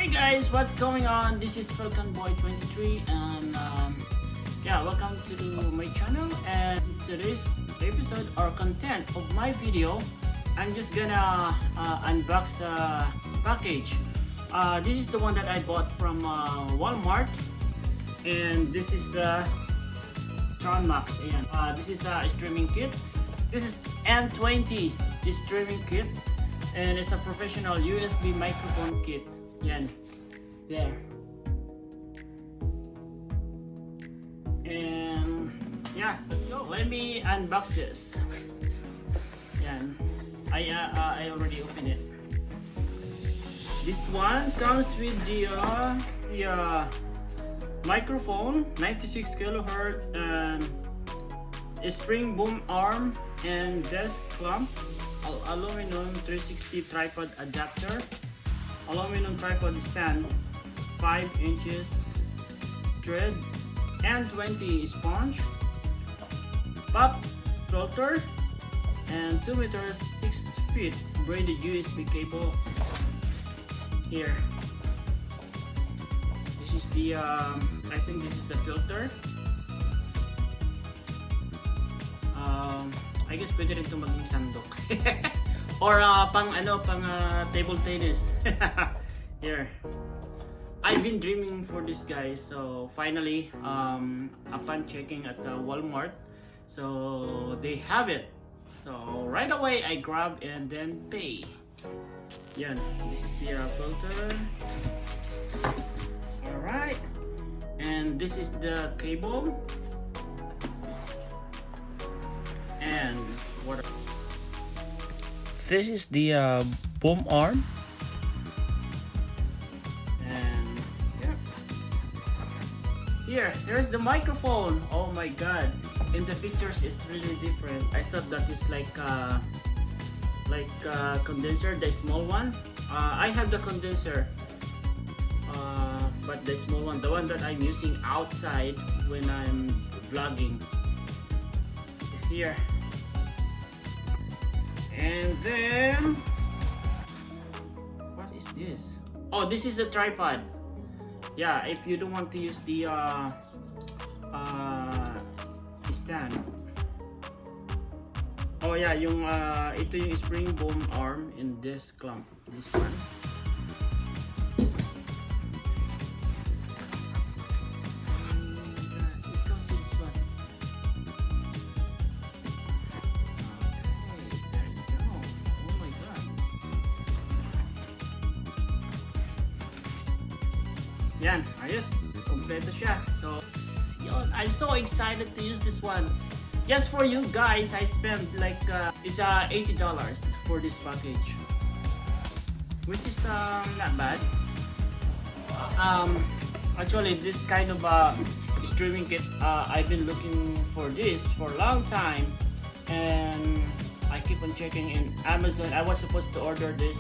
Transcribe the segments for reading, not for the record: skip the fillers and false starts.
Hey guys, what's going on? This is Falcon Boy 23 and yeah, welcome to my channel. And today's episode or content of my video, I'm just gonna unbox a package. This is the one that I bought from Walmart, and this is the Tron Max. Ayan. This is a streaming kit. This is N20 streaming kit, and it's a professional USB microphone kit. Yan. There. And yeah, let's go. Let me unbox this. Yan. I already opened it. This one comes with the microphone, 96 kilohertz, and a spring boom arm and desk clamp, aluminum 360 tripod adapter, aluminum tripod stand, 5 inches thread, and 20 sponge, pop filter, and 2 meters 6 feet braided USB cable. Here, this is the I think this is the filter. I guess pwede rin ito maging sandok. Or pang table tennis. Here, I've been dreaming for this, guys. So finally, upon checking at Walmart, so they have it. So right away I grab and then pay. Yan, this is the filter. All right, and this is the cable. And what? This is the boom arm, and yeah, here's the microphone. Oh my god! In the pictures, it's really different. I thought that is like condenser, the small one. I have the condenser, but the small one, the one that I'm using outside when I'm vlogging. Here. And then, what is this? Oh, this is a tripod. Yeah, if you don't want to use the stand. Oh yeah, yung ito yung spring boom arm in this clamp. This one. Yan, ayos. Kompleto siya. So, yun, I'm so excited to use this one. Just for you guys, I spent like it's $80 for this package, which is not bad. Actually, this kind of streaming kit, I've been looking for this for a long time, and I keep on checking in Amazon. I was supposed to order this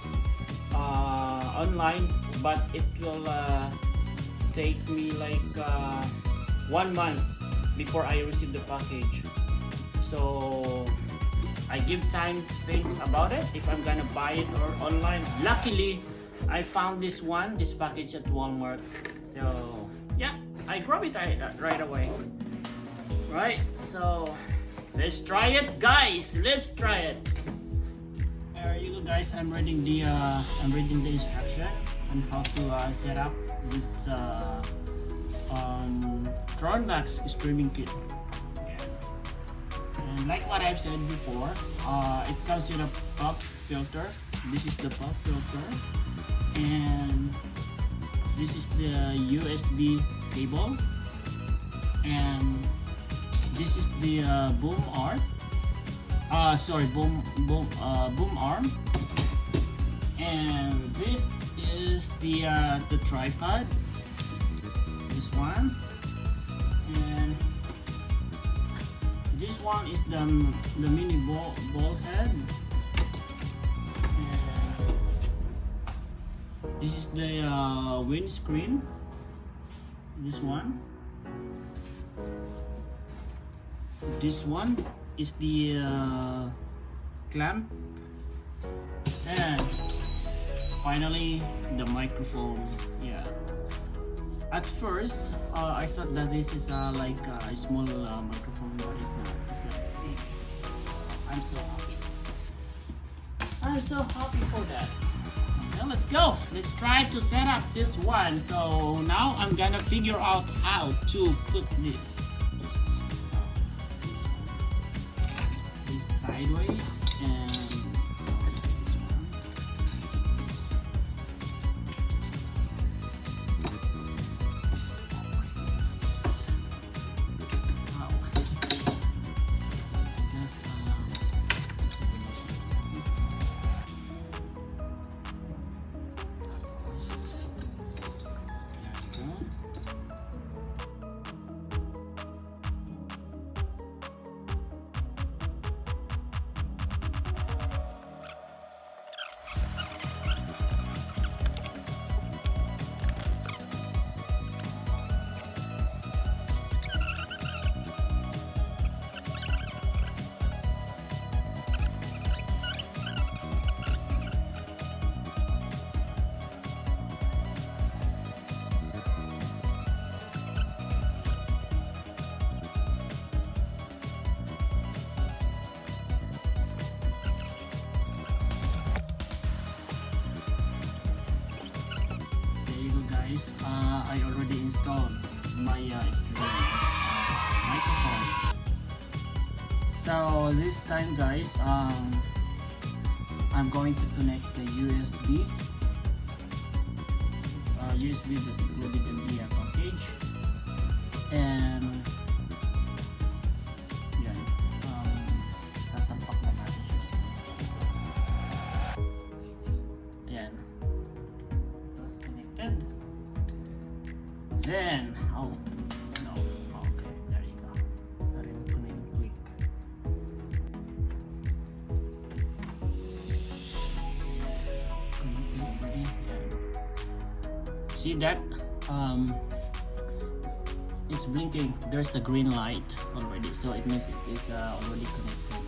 online, but it will take me like 1 month before I receive the package. So I give time to think about it if I'm gonna buy it or online. Luckily, I found this package at Walmart. So yeah, I grab it right away. Right, so let's try it, guys. Let's try it. There you go, guys. I'm reading the instruction on how to set up this Tron Max streaming kit. And like what I've said before, it comes with a pop filter. This is the pop filter, and this is the USB cable, and this is the boom arm. Boom arm, and this is the tripod. This one, and this one is the mini ball head. And this is the windscreen. This one. This one is the clamp, and finally the microphone. Yeah. At first, I thought that this is like a small microphone, but it's not. It's like big. I'm so happy. I'm so happy for that. Now let's go. Let's try to set up this one. So now I'm gonna figure out how to put this sideways and this one. Wow. I already installed my microphone. So this time, guys, I'm going to connect the USB. USB is included in the package, and yan, sasampak na natin siya. Ayan. That's connected. Then, oh no, okay, there you go. There you go, click. It's connected already. See that? It's blinking. There's a green light already, so it means it is already connected.